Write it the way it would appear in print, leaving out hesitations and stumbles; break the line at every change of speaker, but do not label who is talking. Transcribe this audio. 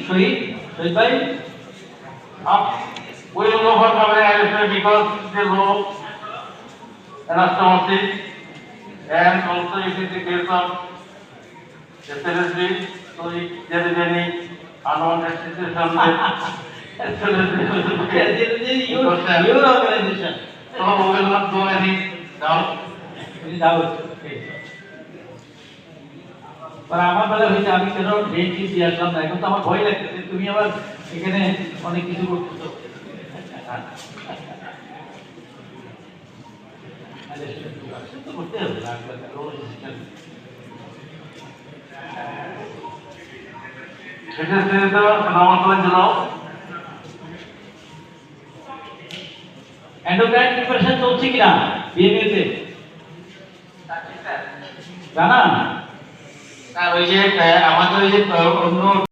শহীদ শহীদ ভাই
We will go for covering ISA because they know anastomosis and also it is the case of SLSD, so if there is any unwanted situation with SLSD,
your organization.
so we will not do any doubt.
আমার বেলা হয়েছে আমি কেন date দিয়ে আসলাম না, এখন তো আমার ভয় লাগতেছে তুমি আবার এখানে অনেক কিছু করতেছো।
সেটা তো নামান্তর ছিল
এন্ডোক্রাইন প্রিপারেশন চলছে কিনা বিএমএ তে জানা?
আর ওই যে আমাদের ওই যে অন্য